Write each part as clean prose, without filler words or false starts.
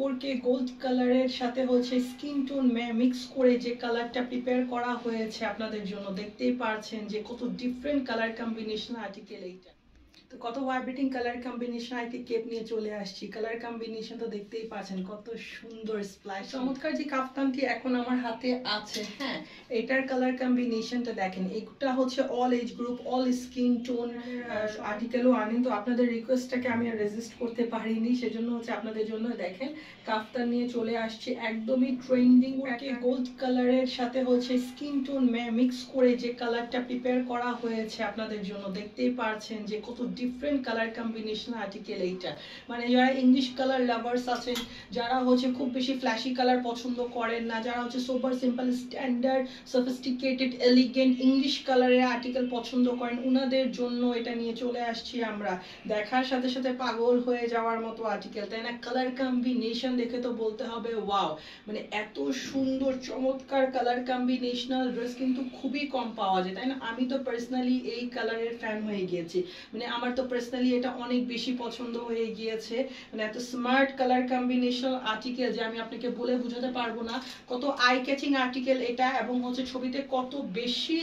24K gold কালারের সাথে হচ্ছে স্কিন টোন মিক্স করে যে কালারটা প্রিপেয়ার করা হয়েছে আপনাদের জন্য, দেখতেই পারছেন যে কত ডিফারেন্ট কালার কম্বিনেশন আর্টিকেল এইটা। তো কত ভাইব্রেটিং কালার কম্বিনেশন আইটি কেপ নিয়ে চলে আসছি। কালার কম্বিনেশন তো দেখতেই পাচ্ছেন কত সুন্দর স্প্ল্যাশ। চমৎকার যে কাফতানটি এখন আমার হাতে আছে, হ্যাঁ এটার কালার কম্বিনেশনটা দেখেন। এটা হচ্ছে all age group, all skin tone আর্টিকেলও আনেন। তো আপনাদের রিকোয়েস্টটাকে আমি আর রেজিস্ট করতে পারিনি, সেজন্য হচ্ছে আপনাদের জন্য দেখেন কাফতান নিয়ে চলে আসছি একদমই ট্রেন্ডিং গোল্ড কালারের সাথে হচ্ছে স্কিন টোন মিক্স করে যে কালারটা প্রিপেয়ার করা হয়েছে আপনাদের জন্য, দেখতেই পারছেন যে কত ডিফারেন্ট কালার কম্বিনেশন আর্টিকেল এইটা। মানে যারা ইংলিশ কালার লাভার্স আছেন, যারা হচ্ছে খুব বেশি ফ্ল্যাশি কালার পছন্দ করেন না, যারা হচ্ছে super simple standard sophisticated elegant English কালারের আর্টিকেল পছন্দ করেন, উনাদের জন্য এটা নিয়ে চলে আসছি আমরা। দেখার সাথে সাথে পাগল হয়ে যাওয়ার মতো আর্টিকেল, তাই না? কালার কম্বিনেশন দেখে তো বলতে হবে ওয়াও, মানে এত সুন্দর চমৎকার কালার কম্বিনেশনাল ড্রেস কিন্তু খুবই কম পাওয়া যায়, তাই না? আমি তো পার্সোনালি এই কালারের ফ্যান হয়ে গিয়েছি, মানে আমার তো পার্সোনালি এটা অনেক বেশি পছন্দ হয়ে গিয়েছে। মানে এত স্মার্ট কালার কম্বিনেশন আর্টিকেল যে আমি আপনাকে বলে বোঝাতে পারবো না কত আই ক্যাচিং আর্টিকেল এটা, এবং হচ্ছে ছবিতে কত বেশি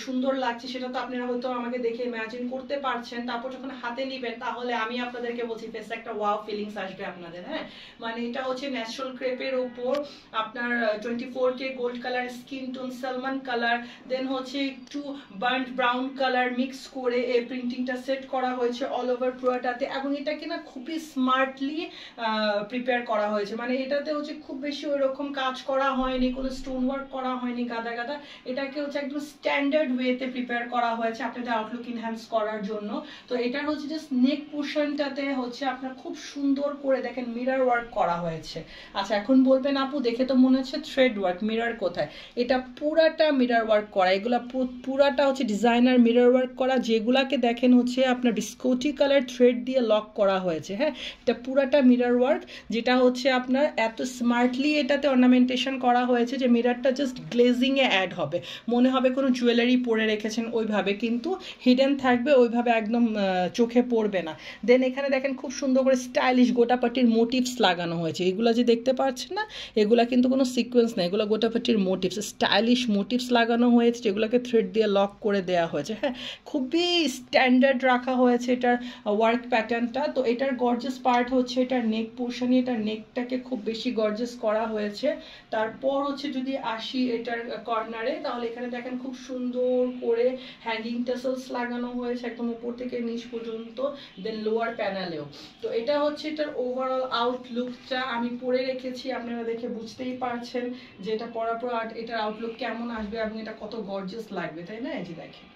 সুন্দর লাগছে সেটা তো আপনারা হয়তো আমাকে দেখে ইমাজিন করতে পারছেন। তারপর যখন হাতে নেবেন তাহলে আমি আপনাদেরকে বলছি ফেসে একটা ওয়াও ফিলিংস আসবে আপনাদের। হ্যাঁ মানে এটা হচ্ছে ন্যাচারাল ক্রেপের উপর আপনার 24K gold colour skin tone salmon colour, then হচ্ছে একটু বার্ন্ট ব্রাউন কালার মিক্স করে এই প্রিন্টিংটা সেট করা হয়েছে অল ওভার পুরোটাতে, এবং এটাকে না খুবই স্মার্টলি প্রিপেয়ার করা হয়েছে। মানে এটাতে হচ্ছে খুব বেশি ওইরকম কাজ করা হয়নি, কোনো স্টোন ওয়ার্ক করা হয়নি গাদা গাদা, এটাকে হচ্ছে একদম স্ট্যান্ডার্ড ওয়েতে প্রিপেয়ার করা হয়েছে আপনাদের আউটলুক এনহ্যান্স করার জন্য। তো এটার হচ্ছে জাস্ট নেক পোর্শনটাতে হচ্ছে আপনার খুব সুন্দর করে দেখেন মিরর ওয়ার্ক করা হয়েছে। আচ্ছা এখন বলবেন আপু দেখে তো মনে হচ্ছে থ্রেড ওয়ার্ক, মিরর কোথায়? এটা পুরাটা মিরর ওয়ার্ক করা, এগুলা পুরাটা হচ্ছে ডিজাইনার মিরর ওয়ার্ক করা, যেগুলাকে দেখেন হচ্ছে আপনার বিস্কুটি কালার থ্রেড দিয়ে লক করা হয়েছে। হ্যাঁ এটা পুরাটা মিরর ওয়ার্ক, যেটা হচ্ছে আপনার এত স্মার্টলি এটাতে অর্নামেন্টেশন করা হয়েছে যে মিররটা জাস্ট গ্লেজিংয়ে অ্যাড হবে, মনে হবে কোনো জুয়েলারি পরে রেখেছেন ওইভাবে, কিন্তু হিডেন থাকবে ওইভাবে, একদম চোখে পড়বে না। দেন এখানে দেখেন খুব সুন্দর করে স্টাইলিশ গোটাপাটির মোটিভস লাগানো হয়েছে, এগুলো যে দেখতে পাচ্ছেন না এগুলা কিন্তু কোনো সিকোয়েন্স না, এগুলো গোটাপাটির মোটিভস, স্টাইলিশ মোটিভস লাগানো হয়েছে যেগুলোকে থ্রেড দিয়ে লক করে দেওয়া হয়েছে। হ্যাঁ খুবই স্ট্যান্ডার্ড রাখা হয়েছে এটার ওয়ার্ক প্যাটার্নটা। তো এটার গর্জাস পার্ট হচ্ছে এটার নেক পোর্শনে, এটার নেকটাকে খুব বেশি গর্জাস করা হয়েছে। তারপর হচ্ছে যদি আসি এটার কর্নারে, তাহলে এখানে দেখেন খুব সুন্দর করে হ্যাঙ্গিং টাসেলস লাগানো হয়েছে একদম উপর থেকে নিচ পর্যন্ত, দেন লোয়ার প্যানেলেও। তো এটা হচ্ছে এটার ওভারঅল আউটলুকটা আমি পরে রেখেছি, আপনারা দেখে বুঝতেই পারছেন যে এটা পরার পর এটার আউটলুক কেমন আসবে এবং এটা কত গর্জিয়াস লাগবে, তাই না? এই যে দেখেন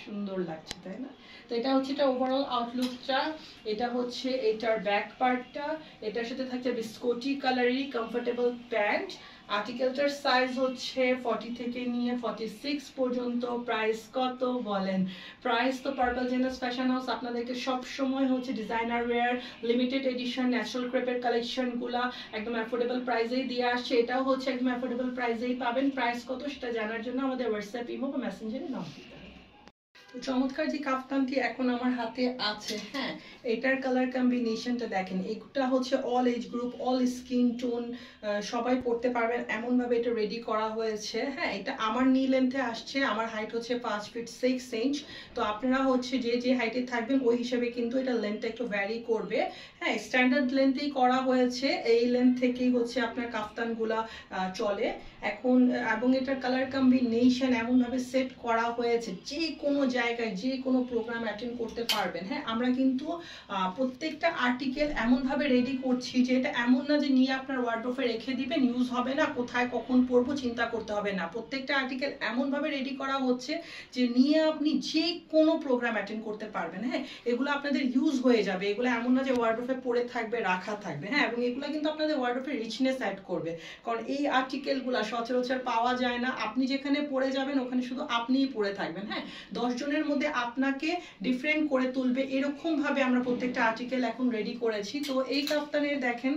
সুন্দর লাগছে, তাই না? তো এটা হচ্ছে এটা ওভারঅল আউটলুকটা। এটা হচ্ছে এটার ব্যাক পার্টটা, এটার সাথে থাকছে বিস্কুটি কালারি কমফোর্টেবল প্যান্ট। আর্টিকেলটার সাইজ হচ্ছে 40 থেকে নিয়ে 46 পর্যন্ত। প্রাইস কত বলেন? প্রাইস তো পার্পল জেনাস ফ্যাশন হাউস আপনাদেরকে সব সময় হচ্ছে designer wear, limited edition, natural ক্রেপের কালেকশনগুলা একদম অ্যাফোর্ডেবল প্রাইসেই দিয়ে আসছে। এটাও হচ্ছে একদম অ্যাফোর্ডেবল প্রাইসেই পাবেন। প্রাইস কত সেটা জানার জন্য আমাদের হোয়াটসঅ্যাপ, ইমো বা মেসেঞ্জারে নক দিতে হবে। চমৎকার যে কাফতানটি এখন আমার হাতে আছে, হ্যাঁ এটার কালার কম্বিনেশনটা দেখেন। এটা হচ্ছে all age group, all skin tone সবাই পড়তে পারবেন এমনভাবে এটা রেডি করা হয়েছে। হ্যাঁ এটা আমার নি লেন্থে আসছে, আমার হাইট হচ্ছে 5 ফিট 6 ইঞ্চ। তো আপনারা হচ্ছে যে যে হাইটে থাকবেন ওই হিসেবে কিন্তু এটা লেন্থটা একটু ভ্যারি করবে। হ্যাঁ স্ট্যান্ডার্ড লেন্থেই করা হয়েছে, এই লেন্থ থেকেই হচ্ছে আপনার কাফতানগুলা চলে এখন। এবং এটার কালার কম্বিনেশন এমনভাবে সেট করা হয়েছে যে কোনো জায়গায় যে কোনো প্রোগ্রাম অ্যাটেন্ড করতে পারবেন। হ্যাঁ আমরা কিন্তু প্রত্যেকটা আর্টিকেল এমনভাবে রেডি করছি যে এটা এমন না যে নিয়ে আপনার ওয়ার্ডরোবে রেখে দিবেন, ইউজ হবে না, কোথায় কখন পরবো চিন্তা করতে হবে না। প্রত্যেকটা আর্টিকেল এমনভাবে রেডি করা হচ্ছে যে নিয়ে আপনি যে কোনো প্রোগ্রাম অ্যাটেন্ড করতে পারবেন। হ্যাঁ এগুলো আপনাদের ইউজ হয়ে যাবে, এগুলো এমন না যে ওয়ার্ডরোবে পরে থাকবে, রাখা থাকবে। হ্যাঁ এবং এগুলো কিন্তু আপনাদের ওয়ার্ডরোবে রিচনেস অ্যাড করবে, কারণ এই আর্টিকেলগুলো সচরাচর পাওয়া যায় না। আপনি যেখানে পরে যাবেন ওখানে শুধু আপনিই পরে থাকবেন। হ্যাঁ 10 জনের দুজনের মধ্যে আপনাকে ডিফারেন্ট করে তুলবে, এরকম ভাবে আমরা প্রত্যেকটা আর্টিকেল এখন রেডি করেছি। তো এই কাফতানের দেখেন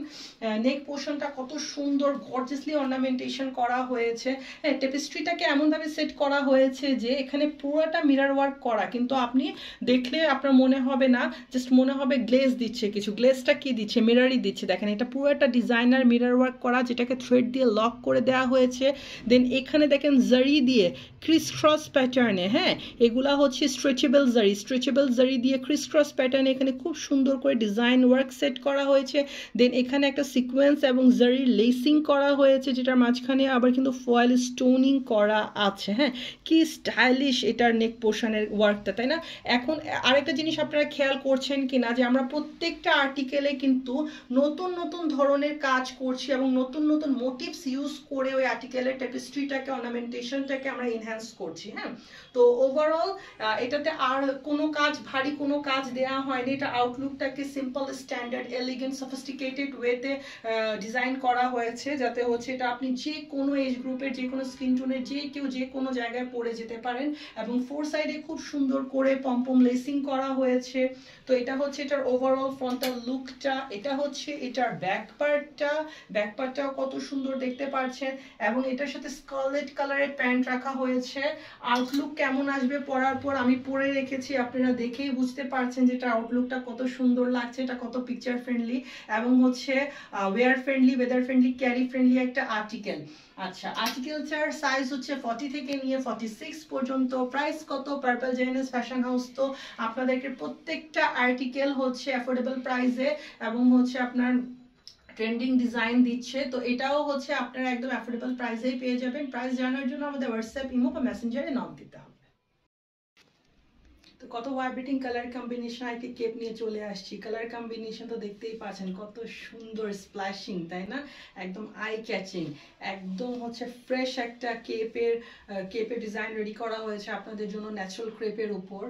নেক পোর্শনটা কত সুন্দর গর্জিয়াসলি অর্নামেন্টেশন করা হয়েছে। হ্যাঁ, টেপেস্ট্রিটাকে এমন ভাবে সেট করা হয়েছে যে এখানে পুরোটা মিরর ওয়ার্ক করা, কিন্তু আপনি দেখলে আপনার মনে হবে না, জাস্ট মনে হবে গ্লেজ দিচ্ছে কিছু। গ্লেজটা কি দিচ্ছে? মিররই দিচ্ছে। দেখেন এটা পুরো একটা ডিজাইনার মিরর ওয়ার্ক করা, যেটাকে থ্রেড দিয়ে লক করে দেওয়া হয়েছে। দেন এখানে দেখেন জারি দিয়ে ক্রিস ক্রস প্যাটার্নে, হ্যাঁ এগুলা হচ্ছে স্ট্রেচেবল জারি দিয়ে ক্রিস ক্রস প্যাটার্নে এখানে খুব সুন্দর করে ডিজাইন ওয়ার্ক সেট করা হয়েছে। দেন এখানে একটা সিকোয়েন্স এবং জারির লেসিং করা হয়েছে, যেটার মাঝখানে আবার কিন্তু ফয়েল স্টোনিং করা আছে। হ্যাঁ, কি স্টাইলিশ এটার নেক পোর্শনের ওয়ার্কটা, তাই না? এখন আরেকটা জিনিস আপনারা খেয়াল করছেন কিনা, যে আমরা প্রত্যেকটা আর্টিকেলে কিন্তু নতুন নতুন ধরনের কাজ করছি এবং নতুন নতুন মোটিভস ইউজ করে ওই আর্টিকেলের টেপেস্ট্রিটাকে, অর্নামেন্টেশনটাকে আমরা এনহ্যান্স করছি। হ্যাঁ, তো ওভারঅল এটাতে আর কোনো কাজ, ভারী কোনো কাজ দেওয়া হয়নি। এটা আউটলুকটাকে সিম্পল, স্ট্যান্ডার্ড, এলিগেন্ট, সফিস্টিকেটেড ওয়েতে ডিজাইন করা হয়েছে, যাতে হচ্ছে এটা আপনি যে কোনো এজ গ্রুপের, যে কোনো স্কিন টোনের যে কেউ যে কোনো জায়গায় পরে যেতে পারেন। এবং ফোর সাইডে খুব সুন্দর করে পম্পম লেসিং করা হয়েছে। তো এটা হচ্ছে এটার ওভারঅল ফ্রন্টাল লুকটা। এটা হচ্ছে এটার ব্যাক পার্টটাও কত সুন্দর দেখতে পাচ্ছেন। এবং এটার সাথে স্কারলেট কালারের প্যান্ট রাখা হয়েছে। আউটলুক কেমন আসবে পরার পর আমি পরে রেখেছি, আপনারা দেখেই বুঝতে পারছেন যে এটা আউটলুকটা কত সুন্দর লাগছে, এটা কত পিকচার ফ্রেন্ডলি এবং হচ্ছে wear friendly, weather friendly, carry friendly একটা আর্টিকেল। আচ্ছা, আর্টিকেলটার সাইজ হচ্ছে 40 থেকে নিয়ে 46 পর্যন্ত। প্রাইস কত? পার্পল জেনেস ফ্যাশন হাউস তো আপনাদেরকে প্রত্যেকটা আর্টিকেল হচ্ছে অ্যাফোর্ডেবল প্রাইসে এবং হচ্ছে আপনার ট্রেন্ডিং ডিজাইন দিচ্ছে। তো এটাও হচ্ছে আপনারা একদম অ্যাফোর্ডেবল প্রাইসেই পেয়ে যাবেন। প্রাইস জানার জন্য আমাদের হোয়াটসঅ্যাপ, ইমো বা মেসেঞ্জারে নক দিতে হবে। তো কত ভাইব্রেটিং কালার কম্বিনেশন আজকে কেপ নিয়ে চলে আসছি। কালার কম্বিনেশন তো দেখতেই পাচ্ছেন কত সুন্দর স্প্ল্যাশিং, তাই না? একদম আই ক্যাচিং, একদম হচ্ছে ফ্রেশ একটা কেপের ডিজাইন রেডি করা হয়েছে আপনাদের জন্য ন্যাচারাল ক্রেপের উপর।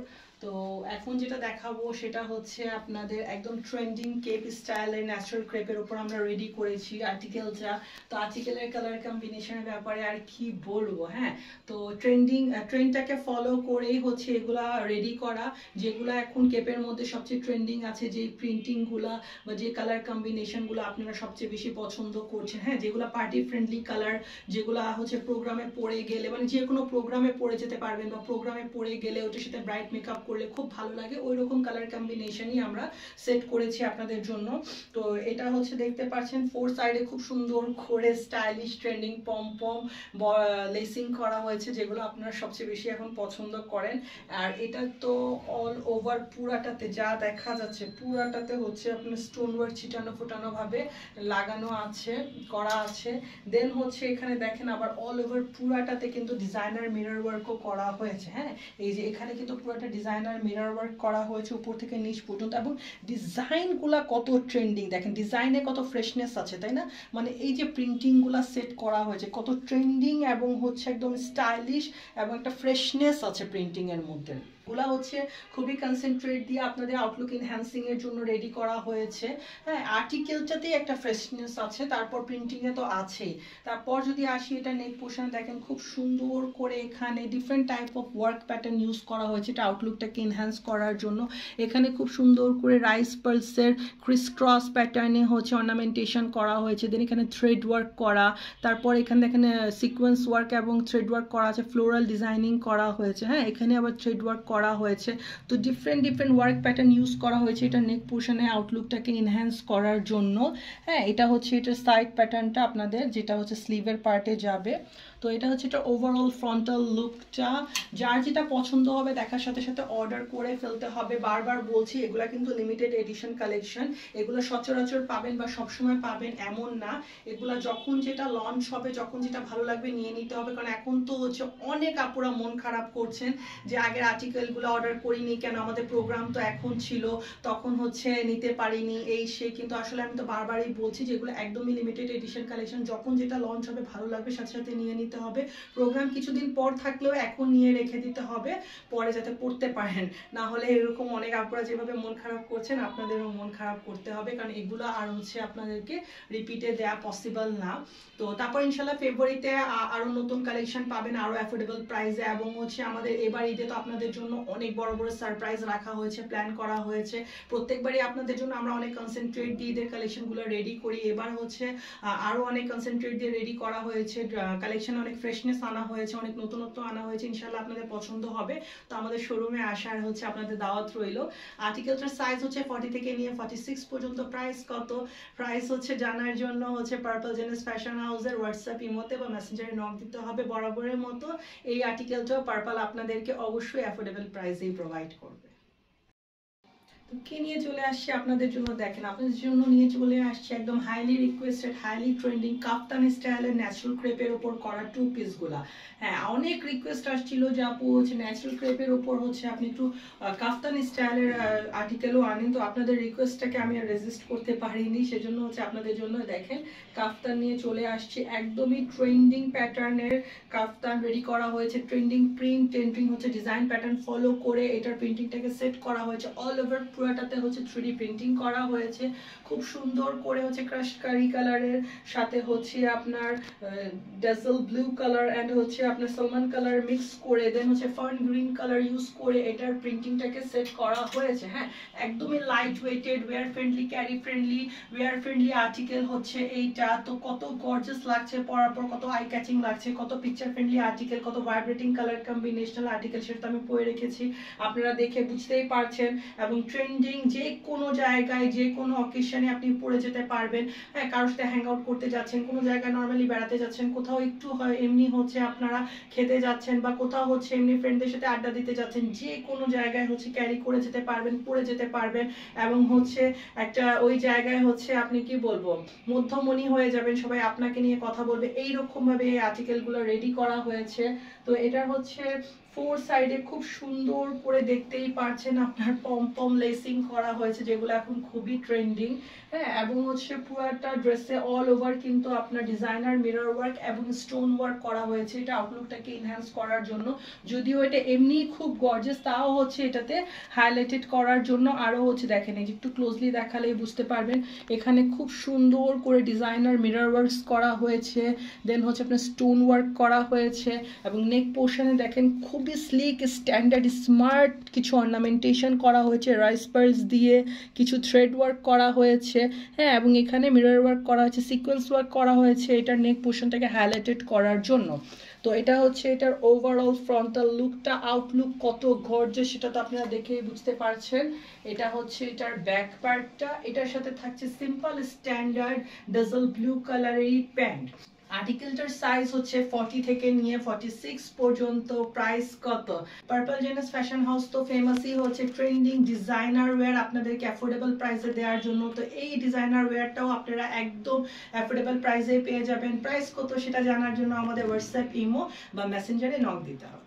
তো এখন যেটা দেখাবো সেটা হচ্ছে আপনাদের একদম ট্রেন্ডিং কেপ স্টাইলের ন্যাচারাল ক্রেপের উপর আমরা রেডি করেছি আর্টিকেলটা। তো আর্টিকেলের কালার কম্বিনেশনের ব্যাপারে আর কি বলবো। হ্যাঁ, তো ট্রেন্ডটাকে ফলো করেই হচ্ছে এগুলা রেডি করা, যেগুলো এখন কেপের মধ্যে সবচেয়ে ট্রেন্ডিং আছে, যে প্রিন্টিংগুলা বা যে কালার কম্বিনেশনগুলো আপনারা সবচেয়ে বেশি পছন্দ করছেন। হ্যাঁ, যেগুলো পার্টি ফ্রেন্ডলি কালার, যেগুলো হচ্ছে প্রোগ্রামে পরে গেলে, মানে যে কোনো প্রোগ্রামে পরে যেতে পারবেন বা প্রোগ্রামে পরে গেলে ওটার সাথে ব্রাইট মেকআপ করলে খুব ভালো লাগে, ওই রকম কালার কম্বিনেশনই আমরা সেট করেছি আপনাদের জন্য। তো এটা হচ্ছে দেখতে পাচ্ছেন ফোর সাইডে খুব সুন্দর করে স্টাইলিশ ট্রেন্ডিং পম লেসিং করা হয়েছে, যেগুলো আপনারা সবচেয়ে বেশি এখন পছন্দ করেন। আর এটা তো অল ওভার পুরাটাতে যা দেখা যাচ্ছে, পুরাটাতে হচ্ছে আপনার স্টোন ওয়ার্ক ছিটানো ফোটানো ভাবে লাগানো আছে, করা আছে। দেন হচ্ছে এখানে দেখেন আবার অল ওভার পুরাটাতে কিন্তু ডিজাইনার মিরর ওয়ার্কও করা হয়েছে। হ্যাঁ, এই যে এখানে কিন্তু পুরোটা ডিজাইনার মিরর ওয়ার্ক করা হয়েছে উপর থেকে নিচ পর্যন্ত। এবং ডিজাইনগুলা কত ট্রেন্ডিং, দেখেন ডিজাইনে কত ফ্রেশনেস আছে, তাই না? মানে এই যে প্রিন্টিংগুলা সেট করা হয়েছে কত ট্রেন্ডিং এবং হচ্ছে একদম স্টাইলিশ এবং একটা ফ্রেশনেস আছে প্রিন্টিংয়ের মধ্যে। গুলা হচ্ছে খুবই কনসেন্ট্রেট দিয়ে আপনাদের আউটলুক এনহ্যান্সিং এর জন্য রেডি করা হয়েছে। হ্যাঁ, আর্টিকেলটাতেই একটা ফ্রেশনেস আছে, তারপর প্রিন্টিং এ তো আছেই। তারপর যদি আসি এটা নেক পোর্শন, দেখেন খুব সুন্দর করে এখানে different type of work pattern use করা হয়েছে এটা আউটলুকটাকে এনহ্যান্স করার জন্য। এখানে খুব সুন্দর করে রাইস পার্লসের ক্রিস ক্রস প্যাটার্নে হচ্ছে অর্নামেন্টেশন করা হয়েছে। দেন এখানে থ্রেড ওয়ার্ক করা, তারপর এখানে দেখেন সিকোয়েন্স ওয়ার্ক এবং থ্রেড ওয়ার্ক করা আছে, ফ্লোরাল ডিজাইনিং করা হয়েছে। হ্যাঁ, এখানে আবার থ্রেড ওয়ার্ক করা হয়েছে। তো ডিফারেন্ট ওয়ার্ক প্যাটার্ন ইউজ করা হয়েছে এটা নেক পোর্শনে আউটলুকটাকে এনহ্যান্স করার জন্য। হ্যাঁ, এটা হচ্ছে এটার সাইড প্যাটার্নটা আপনাদের, যেটা হচ্ছে স্লিভের পার্টে যাবে। তো এটা হচ্ছে এটা ওভারঅল ফ্রন্টাল লুকটা। যার যেটা পছন্দ হবে দেখার সাথে সাথে অর্ডার করে ফেলতে হবে। বারবার বলছি এগুলা কিন্তু লিমিটেড এডিশন কালেকশন, এগুলো সচরাচর পাবেন বা সবসময় পাবেন এমন না। এগুলা যখন যেটা লঞ্চ হবে, যখন যেটা ভালো লাগবে নিয়ে নিতে হবে। কারণ এখন তো হচ্ছে অনেক আপুরা মন খারাপ করছেন যে আগের আর্টিকেলগুলো অর্ডার করিনি কেন, আমাদের প্রোগ্রাম তো এখন ছিল, তখন হচ্ছে নিতে পারিনি এই সে। কিন্তু আসলে আমি তো বারবারই বলছি যে এগুলো একদমই লিমিটেড এডিশন কালেকশন, যখন যেটা লঞ্চ হবে ভালো লাগবে সাথে সাথে নিয়ে নিতে হবে। প্রোগ্রাম কিছুদিন পর থাকলেও এখন নিয়ে রেখে দিতে হবে, পরে যাতে পড়তে পারেন। না হলে এরকম অনেক আপুরা যেভাবে মন খারাপ করছেন আপনাদেরও মন খারাপ করতে হবে, কারণ এগুলো আর হচ্ছে আপনাদেরকে রিপিটে দেওয়া পসিবল না। তো তারপর ইনশাল্লাহ ফেব্রুয়ারিতে আরো নতুন কালেকশন পাবেন আরো অ্যাফোর্ডেবল প্রাইসে। এবং হচ্ছে আমাদের এবার ঈদে তো আপনাদের জন্য অনেক বড় বড় সারপ্রাইজ রাখা হয়েছে, প্ল্যান করা হয়েছে। প্রত্যেকবারই আপনাদের জন্য আমরা অনেক কনসেন্ট্রেট দিয়ে ঈদের কালেকশনগুলো রেডি করি। এবার হচ্ছে আরও অনেক কনসেন্ট্রেট দিয়ে রেডি করা হয়েছে, কালেকশন অনেক ফ্রেশনেস আনা হয়েছে, অনেক নতুনত্ব আনা হয়েছে। ইনশাল্লাহ আপনাদের পছন্দ হবে। তো আমাদের শোরুমে আসার হচ্ছে আপনাদের দাওয়াত রইল। আর্টিকেলটার সাইজ হচ্ছে 40 থেকে নিয়ে 46 পর্যন্ত। প্রাইস কত, প্রাইস হচ্ছে জানার জন্য হচ্ছে পার্পল জেনেস ফ্যাশন হাউসের হোয়াটসঅ্যাপ, ইমোতে বা মেসেঞ্জারে নক দিতে হবে। বরাবরের মতো এই আর্টিকেলটাও পার্পল আপনাদেরকে অবশ্যই অ্যাফোর্ডেবল প্রাইসেই প্রোভাইড করবে। তো কি নিয়ে চলে আসছে আপনাদের জন্য, দেখেন আপনাদের জন্য নিয়ে চলে আসছে একদম হাইলি রিকোয়েস্টেড, হাইলি ট্রেন্ডিং কাফতানি স্টাইলের ন্যাচারাল ক্রেপের উপর করা টু পিসগুলা। হ্যাঁ, অনেক রিকোয়েস্ট আসছিল যে আপু হচ্ছে ন্যাচারাল ক্রেপের উপর হচ্ছে আপনি একটু কাফতানি স্টাইলের আর্টিকেলও আনেন। তো আপনাদের রিকোয়েস্টটাকে আমি আর রেজিস্ট করতে পারিনি, সেজন্য হচ্ছে আপনাদের জন্য দেখেন কাফতান নিয়ে চলে আসছে। একদমই ট্রেন্ডিং প্যাটার্নের কাফতান রেডি করা হয়েছে, ট্রেন্ডিং প্রিন্ট, ট্রেন্ডিং হচ্ছে ডিজাইন প্যাটার্ন ফলো করে এটার প্রিন্টিংটাকে সেট করা হয়েছে। অল ওভার পুরোটাতে হচ্ছে 3D প্রিন্টিং করা হয়েছে, খুব সুন্দর করে হচ্ছে ক্রাশ কারি কালারের সাথে হচ্ছে আপনার ডেজেল ব্লু কালার এন্ড হচ্ছে আপনার সালমান কালার মিক্স করে দেন হচ্ছে ফার্ন গ্রিন কালার ইউজ করে এটার প্রিন্টিংটাকে সেট করা হয়েছে। হ্যাঁ, একদমই light weighted, wear friendly, carry friendly, wear friendly article হচ্ছে এইটা। তো কত গর্জিয়াস লাগছে পরার পর, কত আই ক্যাচিং লাগছে, কত পিকচার ফ্রেন্ডলি আর্টিকেল, কত ভাইব্রেটিং কালার কম্বিনেশনাল আর্টিকেল, সেটা আমি পরে রেখেছি, আপনারা দেখে বুঝতেই পারছেন। এবং ট্রেন্ডিং, যে কোনো জায়গায় যে কোনো অকেশনে আপনি পরে যেতে পারবেন। হ্যাঁ, কারোর সাথে হ্যাং আউট করতে যাচ্ছেন, কোনো জায়গায় নর্মালি বেড়াতে যাচ্ছেন, কোথাও একটু হয় এমনি হচ্ছে আপনারা খেতে যাচ্ছেন, বা কোথাও হচ্ছে এমনি ফ্রেন্ডদের সাথে আড্ডা দিতে যাচ্ছেন, যে কোনো জায়গায় হচ্ছে ক্যারি করে যেতে পারবেন, পরে যেতে পারবেন। এবং হচ্ছে একটা ওই জায়গায় হচ্ছে আপনি কি বলবো মধ্যমণি হয়ে যাবেন, সবাই আপনাকে নিয়ে কথা বলবে, এইরকম ভাবে এই আর্টিকেলগুলো রেডি করা হয়েছে। তো এটা হচ্ছে ফোর সাইডে খুব সুন্দর করে দেখতেই পারছেন আপনার পম পম লেসিং করা হয়েছে, যেগুলো এখন খুবই ট্রেন্ডিং। হ্যাঁ, এবং হচ্ছে পুরোটা ড্রেসে অল ওভার কিন্তু আপনার ডিজাইনার মিরর ওয়ার্ক এবং স্টোন ওয়ার্ক করা হয়েছে, এটা আউটলুকটাকে এনহ্যান্স করার জন্য। যদিও এটা এমনি খুব গর্জিয়াস, তাও হচ্ছে এটাতে হাইলাইটেড করার জন্য আরো হচ্ছে দেখেন, এই যে একটু ক্লোজলি দেখালেই বুঝতে পারবেন এখানে খুব সুন্দর করে ডিজাইনার মিরর ওয়ার্কস করা হয়েছে, দেন হচ্ছে আপনার স্টোন ওয়ার্ক করা হয়েছে। এবং নেক পোর্শনে দেখেন খুবই স্লিক স্ট্যান্ডার্ড স্মার্ট কিছু অর্নামেন্টেশন করা হয়েছে, রাইস পার্লস দিয়ে কিছু থ্রেড ওয়ার্ক করা হয়েছে। হ্যাঁ, এবং এখানে মিরর ওয়ার্ক করা হয়েছে, সিকোয়েন্স ওয়ার্ক করা হয়েছে এটার নেক পোর্শনটাকে হাইলাইটেড করার জন্য। তো এটা হচ্ছে এটার ওভারঅল ফ্রন্টাল লুকটা, আউটলুক কত গর্জিয়াস সেটা তো আপনারা দেখেই বুঝতে পারছেন। এটা হচ্ছে এটার ব্যাক পার্টটা, এটার সাথে থাকছে সিম্পল স্ট্যান্ডার্ড ডেজেল ব্লু কালারেরই প্যান্ট। আর্টিকেলটার সাইজ হচ্ছে 40 থেকে নিয়ে 46 পর্যন্ত। প্রাইস কত, পার্পল জেনেস ফ্যাশন হাউস তো ফেমাসই হচ্ছে ট্রেন্ডিং ডিজাইনার ওয়্যার আপনাদেরকে অ্যাফোর্ডেবল প্রাইসে দেওয়ার জন্য। তো এই ডিজাইনার ওয়্যারটাও আপনারা একদম অ্যাফোর্ডেবল প্রাইসে পেয়ে যাবেন। প্রাইস কত সেটা জানার জন্য আমাদের হোয়াটসঅ্যাপ, ইমো বা মেসেঞ্জারে নক দিতে হবে।